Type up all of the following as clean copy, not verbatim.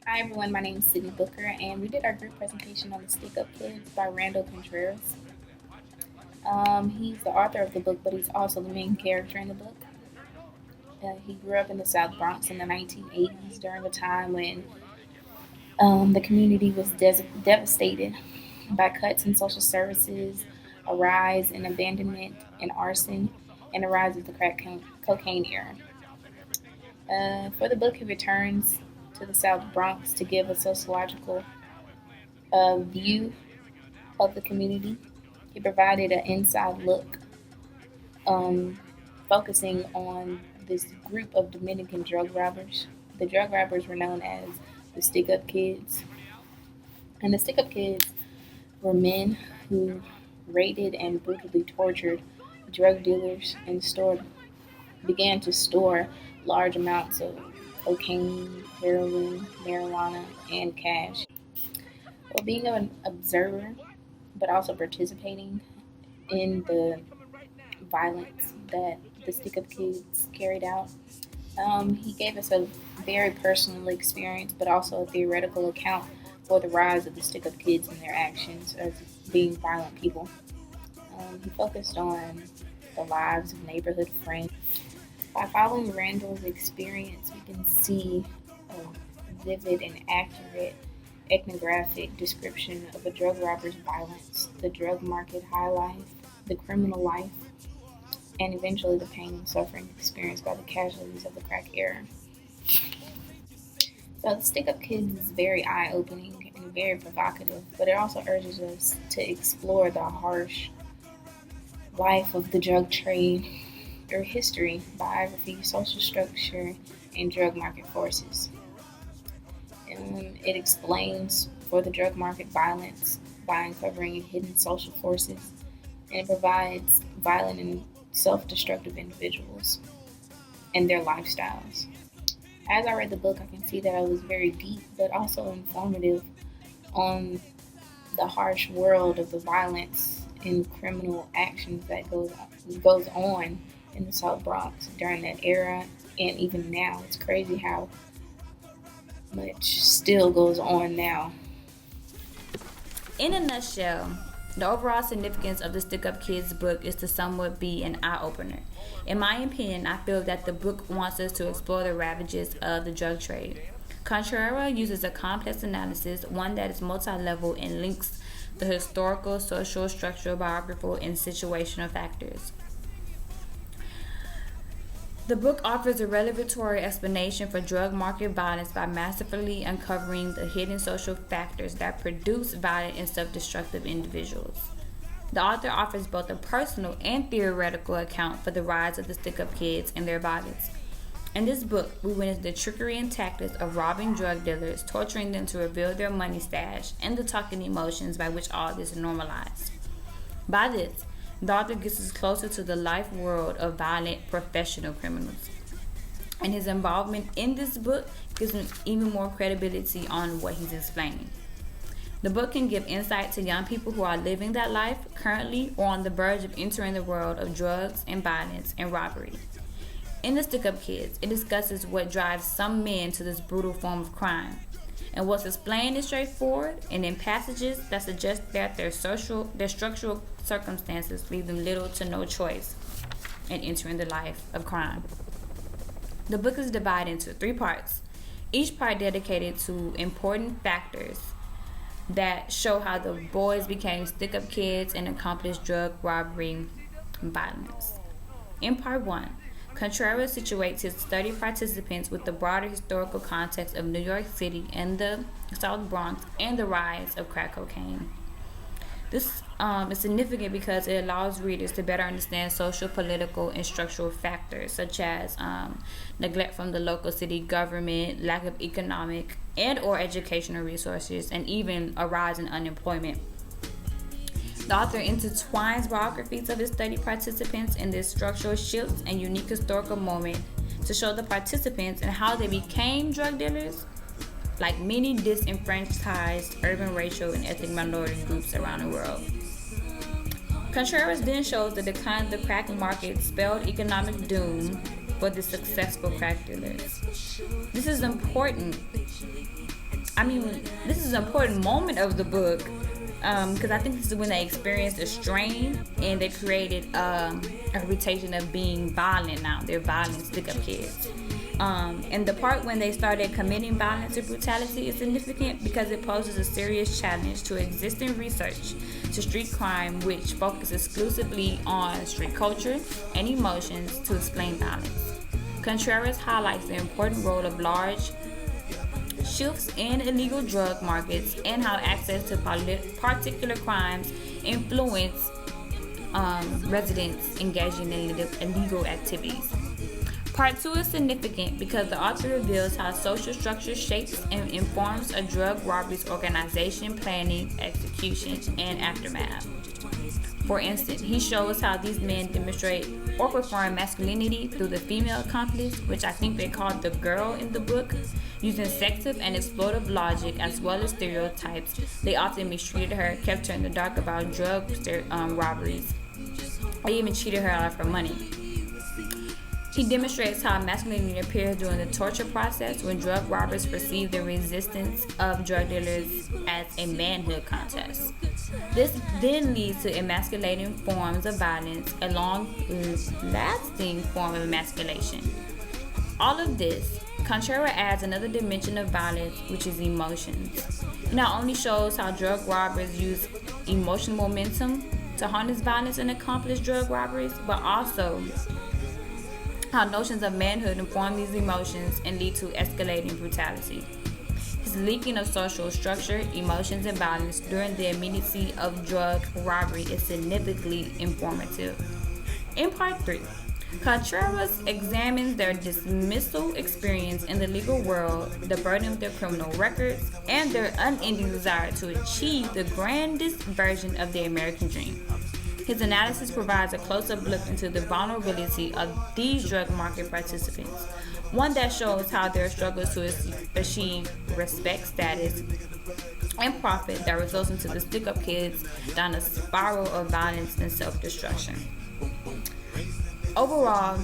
Hi everyone, my name is Sydney Booker, and we did our group presentation on the Stick Up Kids by Randall Contreras. He's the author of the book, but he's also the main character in the book. He grew up in the South Bronx in the 1980s during a time when the community was devastated by cuts in social services, a rise in abandonment and arson, and a rise of the cocaine era. For the book, he returns to the South Bronx to give a sociological view of the community. He provided an inside look, um, focusing on this group of Dominican drug robbers. The drug robbers were known as the Stick Up Kids. And the Stick Up Kids were men who raided and brutally tortured drug dealers and began to store large amounts of cocaine, heroin, marijuana, and cash. Well, being an observer, but also participating in the violence that the Stick Up Kids carried out. He gave us a very personal experience, but also a theoretical account for the rise of the Stick Up Kids and their actions as being violent people. He focused on the lives of neighborhood friends. By following Randall's experience, we can see a vivid and accurate ethnographic description of a drug robber's violence, the drug market high life, the criminal life, and eventually the pain and suffering experienced by the casualties of the crack era. So, the Stick Up Kids is very eye opening and very provocative, but it also urges us to explore the harsh life of the drug trade, their history, biography, social structure, and drug market forces. And it explains for the drug market violence by uncovering hidden social forces, and it provides violent and self destructive individuals and their lifestyles. As I read the book, I can see that it was very deep but also informative on the harsh world of the violence and criminal actions that goes on in the South Bronx during that era and even now. It's crazy how much still goes on now. In a nutshell, the overall significance of the Stick Up Kids book is to somewhat be an eye opener. In my opinion, I feel that the book wants us to explore the ravages of the drug trade. Contreras uses a complex analysis, one that is multi level and links the historical, social, structural, biographical, and situational factors. The book offers a revelatory explanation for drug market violence by masterfully uncovering the hidden social factors that produce violent and self destructive individuals. The author offers both a personal and theoretical account for the rise of the Stick Up Kids and their violence. In this book, we witness the trickery and tactics of robbing drug dealers, torturing them to reveal their money stash, and the talking emotions by which all this is normalized. By this, the author gets us closer to the life world of violent professional criminals. And his involvement in this book gives him even more credibility on what he's explaining. The book can give insight to young people who are living that life currently or on the verge of entering the world of drugs and violence and robbery. In the Stick Up Kids, it discusses what drives some men to this brutal form of crime. And what's explained is straightforward, and in passages that suggest that their structural circumstances leave them little to no choice in entering the life of crime. The book is divided into three parts, each part dedicated to important factors that show how the boys became Stick Up Kids and accomplished drug robbery and violence. In part one, Contreras situates his study participants with the broader historical context of New York City and the South Bronx and the rise of crack cocaine. This is significant because it allows readers to better understand social, political, and structural factors such as neglect from the local city government, lack of economic and or educational resources, and even a rise in unemployment. The author intertwines biographies of his study participants in this structural shifts and unique historical moment to show the participants and how they became drug dealers, like many disenfranchised urban, racial, and ethnic minority groups around the world. Contreras then shows the decline of the crack market spelled economic doom for the successful crack dealers. This is important I mean, this is an important moment of the book because I think this is when they experienced a strain and they created a reputation of being violent now. They're violent stick-up kids. And the part when they started committing violence or brutality is significant because it poses a serious challenge to existing research to street crime, which focuses exclusively on street culture and emotions to explain violence. Contreras highlights the important role of large shifts in illegal drug markets and how access to particular crimes influence residents engaging in illegal activities. Part 2 is significant because the author reveals how social structure shapes and informs a drug robbery's organization, planning, execution, and aftermath. For instance, he shows how these men demonstrate or perform masculinity through the female accomplice, which I think they called the girl in the book, using sexist and exploitive logic as well as stereotypes. They often mistreated her, kept her in the dark about drug robberies. They even cheated her out of her money. He demonstrates how masculinity appears during the torture process when drug robbers perceive the resistance of drug dealers as a manhood contest. This then leads to emasculating forms of violence, a long-lasting form of emasculation. All of this, Contreras adds another dimension of violence, which is emotions. It not only shows how drug robbers use emotional momentum to harness violence and accomplish drug robberies, but also how notions of manhood inform these emotions and lead to escalating brutality. His linking of social structure, emotions, and violence during the immediacy of drug robbery is significantly informative. In part 3, Contreras examines their dismissal experience in the legal world, the burden of their criminal records, and their unending desire to achieve the grandest version of the American dream. His analysis provides a close-up look into the vulnerability of these drug market participants, one that shows how their struggles to achieve respect, status, and profit that results into the stick-up kids down a spiral of violence and self-destruction. Overall,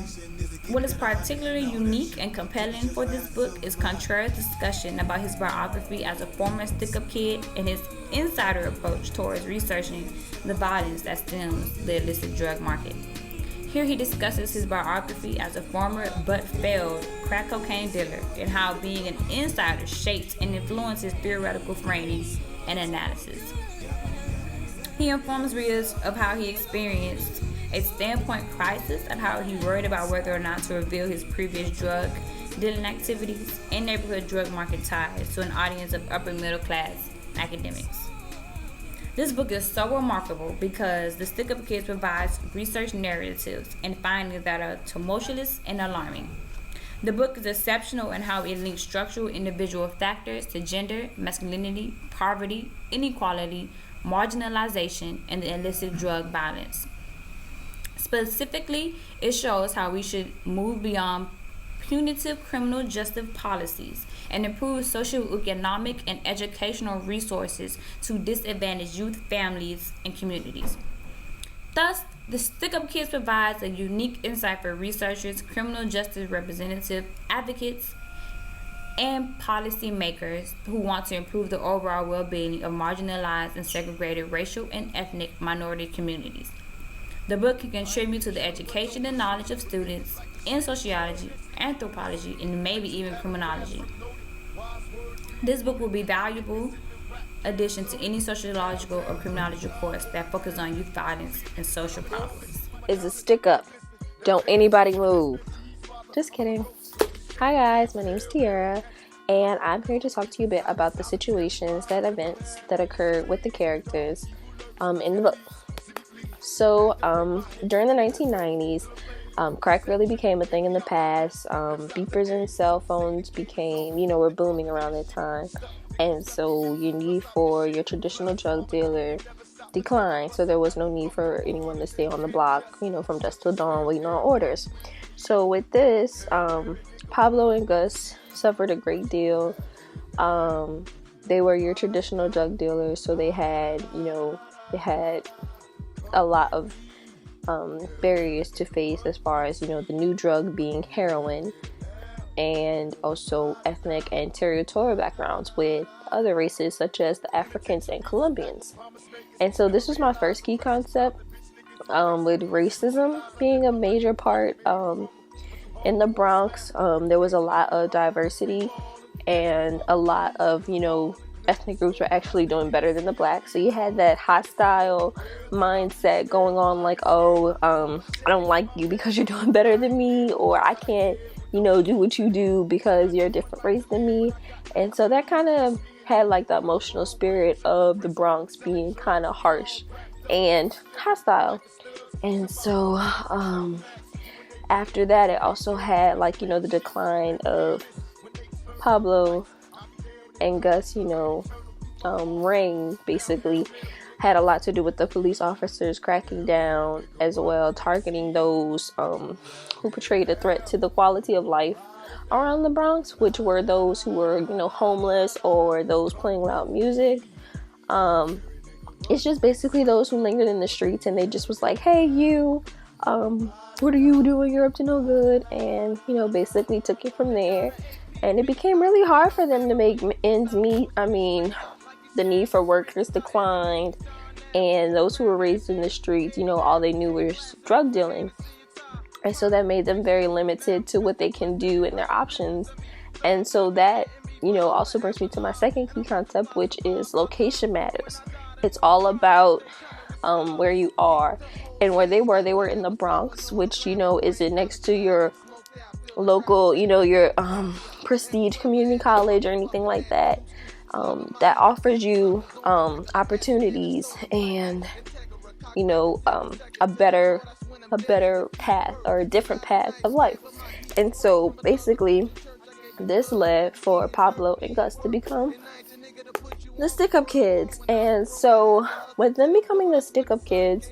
what is particularly unique and compelling for this book is Contreras' discussion about his biography as a former stick-up kid and his insider approach towards researching the violence that stems the illicit drug market. Here he discusses his biography as a former but failed crack cocaine dealer and how being an insider shapes and influences theoretical framing and analysis. He informs readers of how he experienced a standpoint crisis of how he worried about whether or not to reveal his previous drug dealing activities and neighborhood drug market ties to an audience of upper middle class academics. This book is so remarkable because the Stick-Up Kids provides research narratives and findings that are tumultuous and alarming. The book is exceptional in how it links structural individual factors to gender, masculinity, poverty, inequality, marginalization, and the illicit drug violence. Specifically, it shows how we should move beyond punitive criminal justice policies and improve socioeconomic and educational resources to disadvantaged youth, families, and communities. Thus, the Stick-Up Kids provides a unique insight for researchers, criminal justice representatives, advocates, and policymakers who want to improve the overall well-being of marginalized and segregated racial and ethnic minority communities. The book can contribute to the education and knowledge of students in sociology, anthropology, and maybe even criminology. This book will be valuable addition to any sociological or criminology course that focuses on youth violence and social problems. Is a stick up. Don't anybody move. Just kidding. Hi guys, my name is Tiara, and I'm here to talk to you a bit about the situations, that events that occurred with the characters in the book. So, during the 1990s, crack really became a thing in the past. Beepers and cell phones were booming around that time. And so your need for your traditional drug dealer declined. So there was no need for anyone to stay on the block, from dusk till dawn waiting on orders. So with this, Pablo and Gus suffered a great deal. They were your traditional drug dealers. So they had a lot of barriers to face as far as the new drug being heroin, and also ethnic and territorial backgrounds with other races such as the Africans and Colombians. And so this was my first key concept, with racism being a major part. In the Bronx, there was a lot of diversity, and a lot of, ethnic groups were actually doing better than the blacks. So you had that hostile mindset going on, like, oh, I don't like you because you're doing better than me, or I can't, do what you do because you're a different race than me. And so that kind of had like the emotional spirit of the Bronx being kind of harsh and hostile. And so after that, it also had like, the decline of Pablo and Gus, reign basically had a lot to do with the police officers cracking down as well, targeting those who portrayed a threat to the quality of life around the Bronx, which were those who were, homeless or those playing loud music. It's just basically those who lingered in the streets, and they just was like, hey, you, what are you doing? You're up to no good. And, basically took it from there. And it became really hard for them to make ends meet. I mean, the need for workers declined, and those who were raised in the streets, all they knew was drug dealing. And so that made them very limited to what they can do and their options. And so that, also brings me to my second key concept, which is location matters. It's all about where you are. And where they were in the Bronx, which, is it next to your local, your prestige community college or anything like that, that offers you opportunities and, a better path or a different path of life. And so basically this led for Pablo and Gus to become the stick-up kids. And so with them becoming the stick-up kids,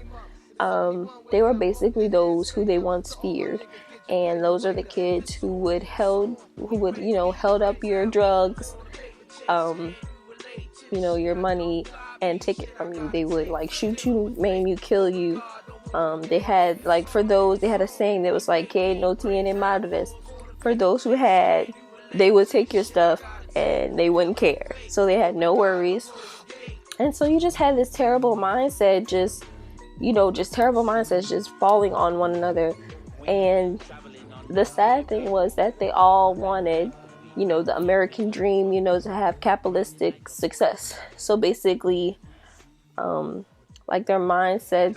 they were basically those who they once feared. And those are the kids who would held up your drugs, your money, and take it from you. They would like shoot you, maim you, kill you. They had they had a saying that was like, que no tienen madres. For those who had, they would take your stuff and they wouldn't care. So they had no worries. And so you just had this terrible mindset, just terrible mindsets just falling on one another. And the sad thing was that they all wanted, the American dream, to have capitalistic success. So basically, their mindset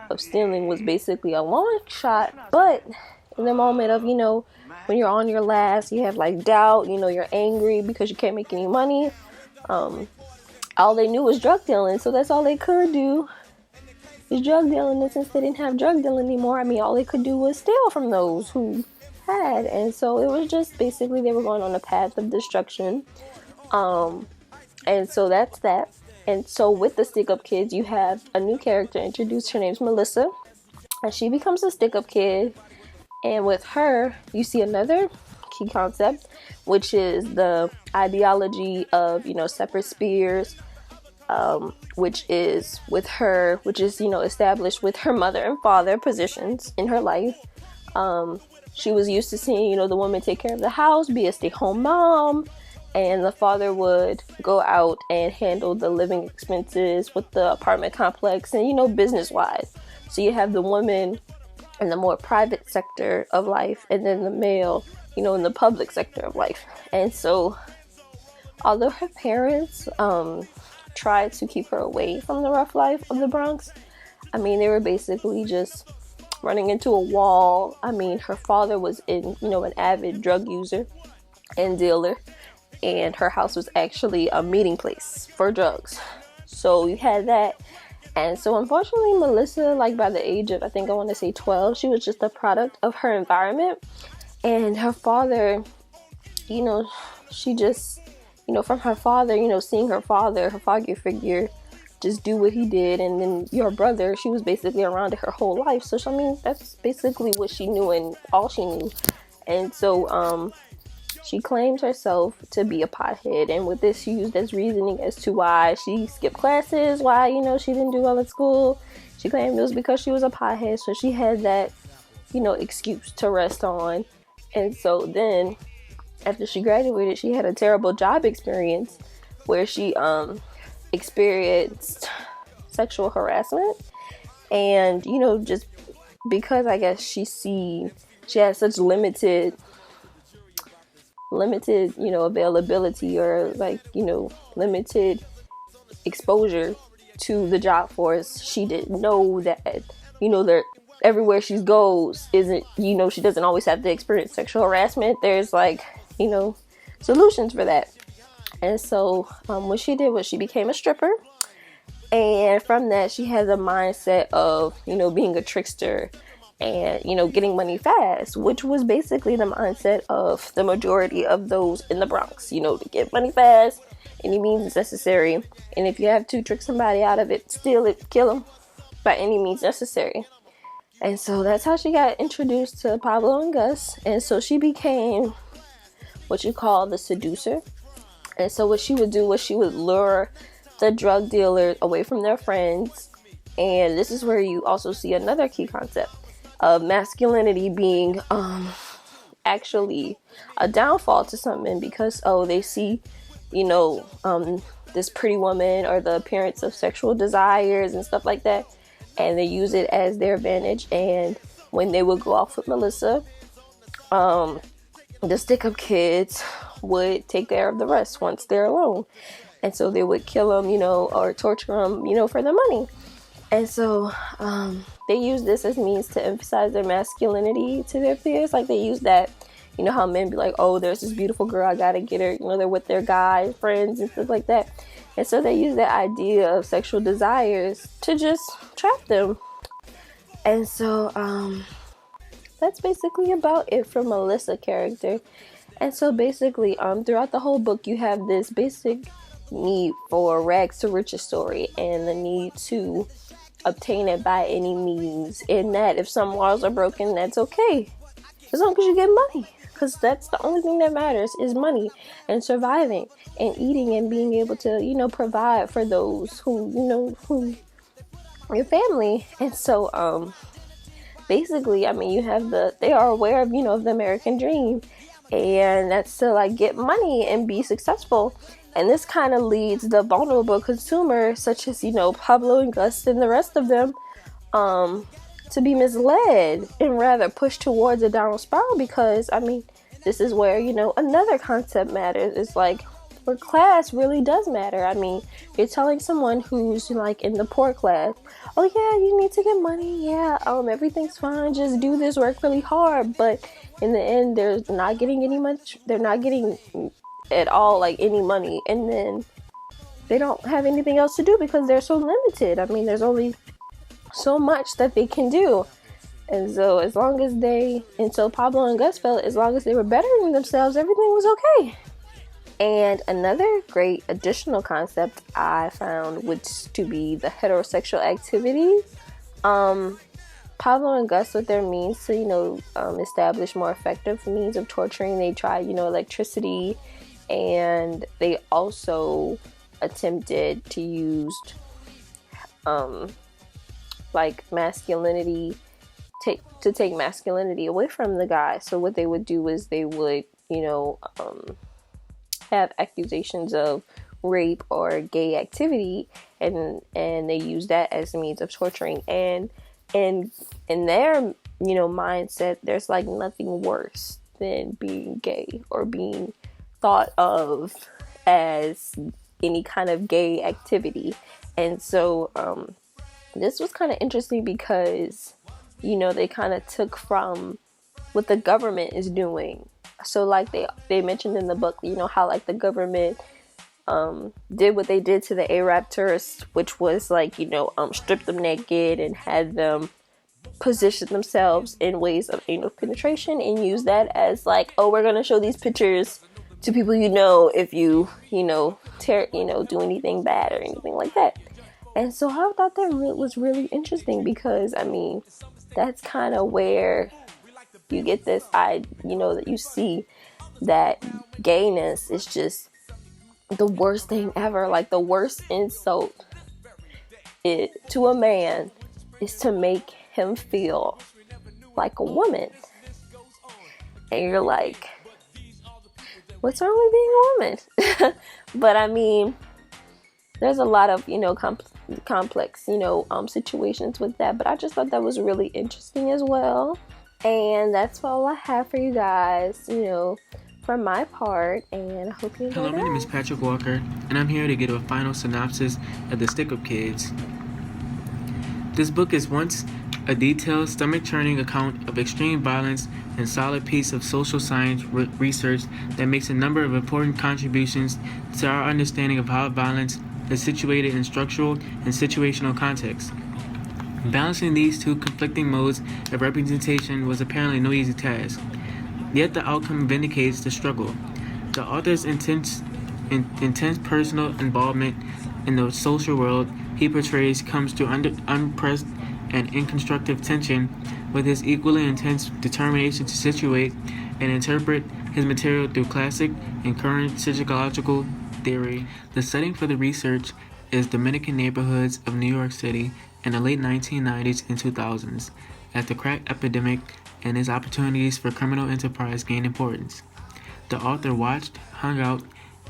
of stealing was basically a long shot. But in the moment of, when you're on your last, you have like doubt, you're angry because you can't make any money. All they knew was drug dealing. So that's all they could do. Is drug dealing, and since they didn't have drug dealing anymore, all they could do was steal from those who had. And so it was just basically they were going on a path of destruction. And so that's that. And so with the stick-up kids, you have a new character introduced. Her name's Melissa, and she becomes a stick-up kid. And with her, you see another key concept, which is the ideology of, separate spheres, which is established with her mother and father positions in her life. She was used to seeing, the woman take care of the house, be a stay-home mom, and the father would go out and handle the living expenses with the apartment complex and, business-wise. So you have the woman in the more private sector of life, and then the male, in the public sector of life. And so although her parents tried to keep her away from the rough life of the Bronx, they were basically just running into a wall. Her father was an avid drug user and dealer, and her house was actually a meeting place for drugs. So you had that. And so unfortunately, Melissa, by the age of, I think I want to say 12, she was just a product of her environment. And her father, she just, from her father, seeing her father, her father figure, just do what he did. And then your brother, she was basically around it her whole life. So, that's basically what she knew and all she knew. And so, she claims herself to be a pothead. And with this, she used as reasoning as to why she skipped classes, why, she didn't do well at school. She claimed it was because she was a pothead. So she had that, excuse to rest on. And so then after she graduated, she had a terrible job experience where she experienced sexual harassment. And, you know, just because I guess she had such limited, you know, availability, or like, you know, limited exposure to the job force, she didn't know that, you know, there everywhere she goes isn't, you know, she doesn't always have to experience sexual harassment. There's like, you know, solutions for that. And so what she did was she became a stripper. And from that, she has a mindset of, you know, being a trickster and, you know, getting money fast, which was basically the mindset of the majority of those in the Bronx, you know, to get money fast, any means necessary. And if you have to trick somebody out of it, steal it, kill them by any means necessary. And so that's how she got introduced to Pablo and Gus. And so she became what you call the seducer. And so what she would do was she would lure the drug dealers away from their friends. And this is where you also see another key concept of masculinity being actually a downfall to some men, because they see, you know, this pretty woman or the appearance of sexual desires and stuff like that, and they use it as their advantage. And when they would go off with Melissa, the stick-up kids would take care of the rest once they're alone. And so they would kill them, you know, or torture them, you know, for their money. And so they use this as means to emphasize their masculinity to their peers. Like they use that, you know, how men be like, oh, there's this beautiful girl, I gotta get her. You know, they're with their guy friends and stuff like that. And so they use that idea of sexual desires to just trap them. And so that's basically about it for Melissa character. And so basically throughout the whole book, you have this basic need for rags to riches story, and the need to obtain it by any means, and that if some laws are broken, that's okay, as long as you get money, because that's the only thing that matters, is money and surviving and eating and being able to, you know, provide for those who, you know, who your family. And so basically, I mean, you have they are aware of, you know, of the American dream, and that's to like get money and be successful. And this kind of leads the vulnerable consumer, such as, you know, Pablo and Gus and the rest of them, to be misled and rather push towards a downward spiral. Because, I mean, this is where, you know, another concept matters. It's like where class really does matter. I mean, you're telling someone who's like in the poor class, oh yeah, you need to get money. Yeah, everything's fine. Just do this, work really hard. But in the end, they're not getting they're not getting at all like any money, and then they don't have anything else to do because they're so limited. I mean, there's only so much that they can do. And so so Pablo and Gus felt as long as they were bettering themselves, everything was okay. And another great additional concept I found was to be the heterosexual activity. Pablo and Gus, with their means to, you know, establish more effective means of torturing, they tried, you know, electricity, and they also attempted to use like masculinity, take masculinity away from the guy. So what they would do is they would, you know, have accusations of rape or gay activity, and they use that as a means of torturing. And in their, you know, mindset, there's like nothing worse than being gay or being thought of as any kind of gay activity. And so this was kind of interesting because, you know, they kind of took from what the government is doing. So like they mentioned in the book, you know, how like the government did what they did to the Arab tourists, which was like, you know, strip them naked and had them position themselves in ways of anal penetration, and use that as like, oh, we're gonna show these pictures to people, you know, if you know, do anything bad or anything like that. And so I thought that was really interesting, because I mean, that's kind of where you get this, you know, that you see that gayness is just the worst thing ever. Like the worst insult to a man is to make him feel like a woman. And you're like, what's wrong with being a woman? But I mean, there's a lot of, complex, situations with that. But I just thought that was really interesting as well. And that's all I have for you guys, for my part. And I hope you enjoyed it. Hello, my name is Patrick Walker, and I'm here to give a final synopsis of The Stick-Up Kids. This book is once a detailed, stomach-churning account of extreme violence and solid piece of social science research that makes a number of important contributions to our understanding of how violence is situated in structural and situational contexts. Balancing these two conflicting modes of representation was apparently no easy task, yet the outcome vindicates the struggle. The author's intense personal involvement in the social world he portrays comes to unpressed and inconstructive tension with his equally intense determination to situate and interpret his material through classic and current sociological theory. The setting for the research is Dominican neighborhoods of New York City in the late 1990s and 2000s, as the crack epidemic and its opportunities for criminal enterprise gained importance. The author watched, hung out,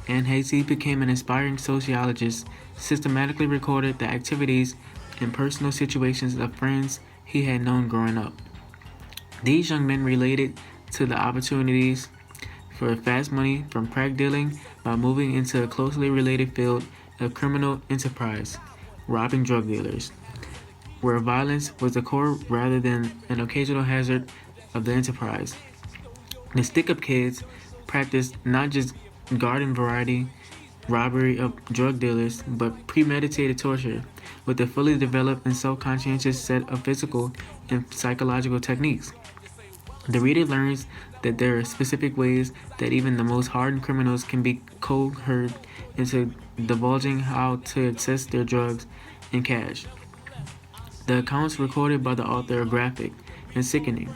and as he became an inspiring sociologist, systematically recorded the activities and personal situations of friends he had known growing up. These young men related to the opportunities for fast money from crack dealing by moving into a closely related field of criminal enterprise, robbing drug dealers, where violence was the core rather than an occasional hazard of the enterprise. The Stick-Up Kids practiced not just garden variety robbery of drug dealers, but premeditated torture with a fully developed and self-conscientious set of physical and psychological techniques. The reader learns that there are specific ways that even the most hardened criminals can be coerced into divulging how to access their drugs and cash. The accounts recorded by the author are graphic and sickening,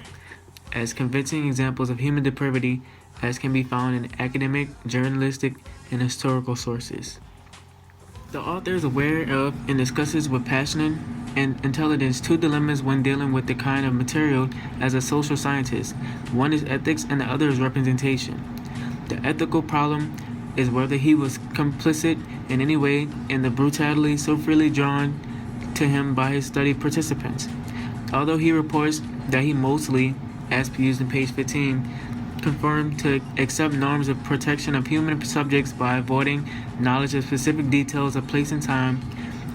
as convincing examples of human depravity as can be found in academic, journalistic, and historical sources. The author is aware of and discusses with passion and intelligence two dilemmas when dealing with the kind of material as a social scientist. One is ethics and the other is representation. The ethical problem is whether he was complicit in any way in the brutality so freely drawn to him by his study participants. Although he reports that he mostly, as used in page 15, conformed to accept norms of protection of human subjects by avoiding knowledge of specific details of place and time,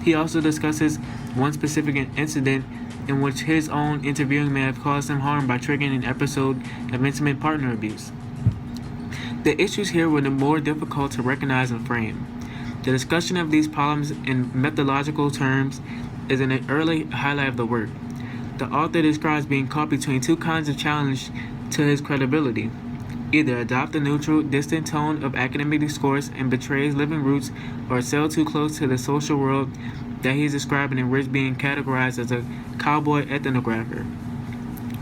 he also discusses one specific incident in which his own interviewing may have caused him harm by triggering an episode of intimate partner abuse. The issues here were more difficult to recognize and frame. The discussion of these problems in methodological terms is an early highlight of the work. The author describes being caught between two kinds of challenge to his credibility. Either adopt the neutral, distant tone of academic discourse and betray his living roots, or sail too close to the social world that he is describing and risks being categorized as a cowboy ethnographer,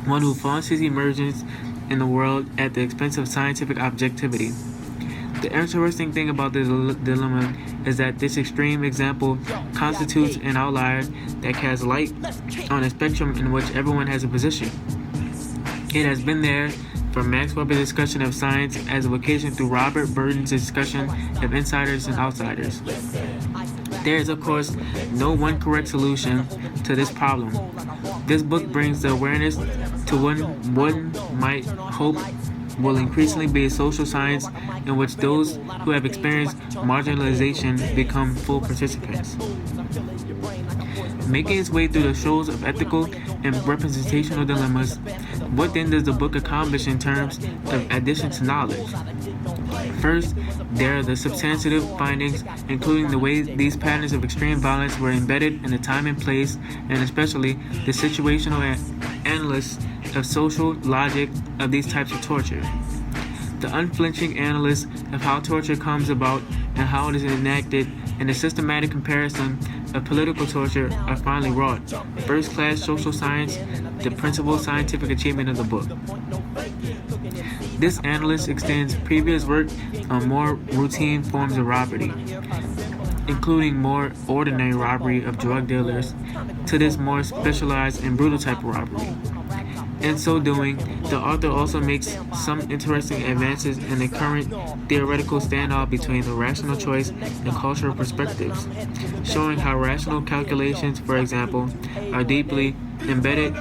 one who flaunts his emergence in the world at the expense of scientific objectivity. The interesting thing about this dilemma is that this extreme example constitutes an outlier that casts light on a spectrum in which everyone has a position. It has been there from Max Weber's discussion of science as a vocation through Robert Burton's discussion of insiders and outsiders. There is, of course, no one correct solution to this problem. This book brings the awareness to one might hope will increasingly be a social science in which those who have experienced marginalization become full participants. Making its way through the shoals of ethical and representational dilemmas, what then does the book accomplish in terms of addition to knowledge? First, there are the substantive findings, including the way these patterns of extreme violence were embedded in the time and place, and especially the situational analysis of social logic of these types of torture. The unflinching analysis of how torture comes about and how it is enacted, and the systematic comparison of political torture are finally wrought. First-class social science, the principal scientific achievement of the book. This analysis extends previous work on more routine forms of robbery, including more ordinary robbery of drug dealers, to this more specialized and brutal type of robbery. In so doing, the author also makes some interesting advances in the current theoretical standoff between the rational choice and cultural perspectives, showing how rational calculations, for example, are deeply embedded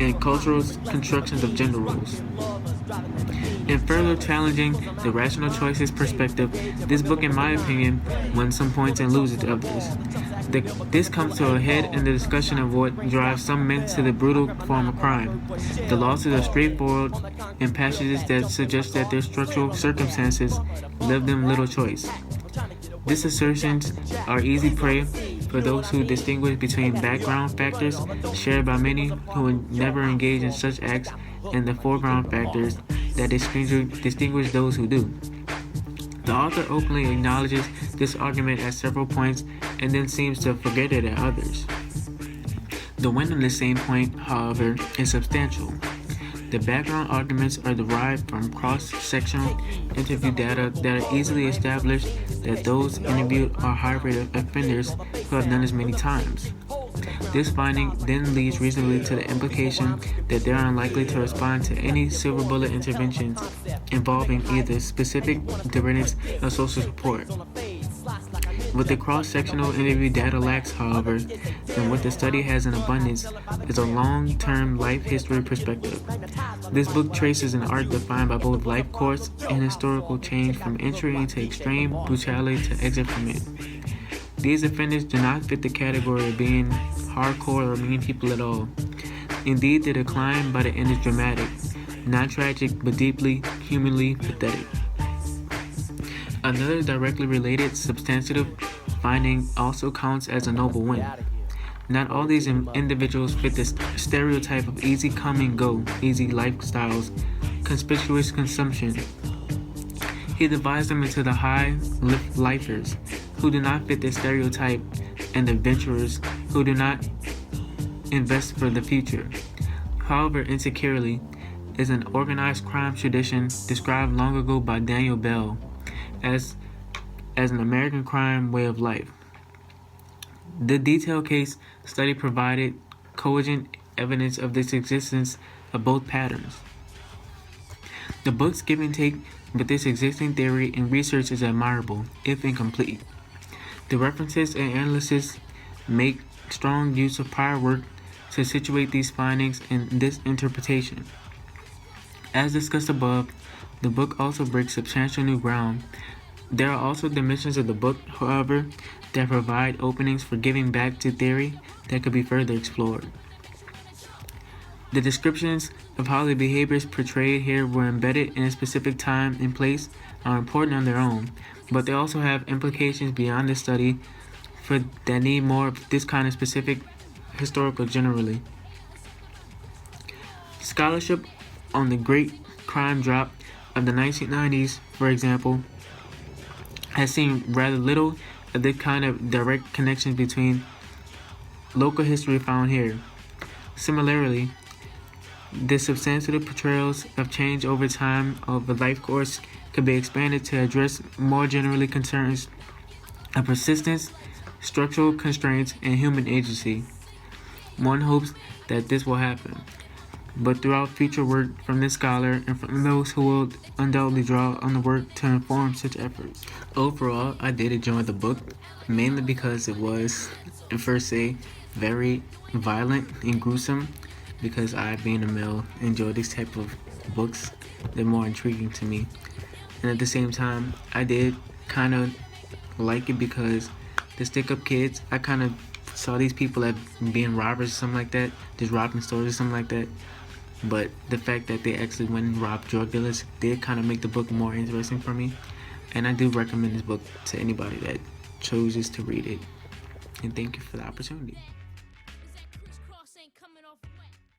in cultural constructions of gender roles. In further challenging the rational choices perspective, this book, in my opinion, wins some points and loses others. This comes to a head in the discussion of what drives some men to the brutal form of crime. The losses are straightforward in passages that suggest that their structural circumstances leave them little choice. These assertions are easy prey for those who distinguish between background factors shared by many who never engage in such acts and the foreground factors that distinguish those who do. The author openly acknowledges this argument at several points and then seems to forget it at others. The win on the same point, however, is substantial. The background arguments are derived from cross-sectional interview data that are easily established that those interviewed are high-rate offenders who have done this many times. This finding then leads reasonably to the implication that they are unlikely to respond to any silver bullet interventions involving either specific derivatives or social support. What the cross-sectional interview data lacks, however, and what the study has in abundance, is a long-term life history perspective. This book traces an arc defined by both life course and historical change from entry into extreme brutality to exit from it. These offenders do not fit the category of being hardcore or mean people at all. Indeed, the decline by the end is dramatic, not tragic, but deeply, humanly pathetic. Another directly related substantive finding also counts as a noble win. Not all these individuals fit the stereotype of easy come and go, easy lifestyles, conspicuous consumption. He divides them into the high lifers, who do not fit the stereotype, and the adventurers, who do not invest for the future. However, insecurely is an organized crime tradition described long ago by Daniel Bell as an American crime way of life. The detailed case study provided cogent evidence of this existence of both patterns. The book's give and take with this existing theory and research is admirable, if incomplete. The references and analysis make strong use of prior work to situate these findings in this interpretation. As discussed above, the book also breaks substantial new ground. There are also dimensions of the book, however, that provide openings for giving back to theory that could be further explored. The descriptions of how the behaviors portrayed here were embedded in a specific time and place are important on their own, but they also have implications beyond the study that need more of this kind of specific historical generally. Scholarship on the great crime drop of the 1990s, for example, has seen rather little of the kind of direct connections between local history found here. Similarly, the substantive portrayals of change over time of a life course could be expanded to address more generally concerns of persistence, structural constraints, and human agency. One hopes that this will happen, but throughout future work from this scholar and from those who will undoubtedly draw on the work to inform such efforts. Overall, I did enjoy the book, mainly because it was, per se, very violent and gruesome, because I, being a male, enjoy these type of books. They're more intriguing to me. And at the same time, I did kind of like it because the stick-up kids, I kind of saw these people as being robbers or something like that, just robbing stores or something like that. But the fact that they actually went and robbed drug dealers did kind of make the book more interesting for me. And I do recommend this book to anybody that chooses to read it. And thank you for the opportunity.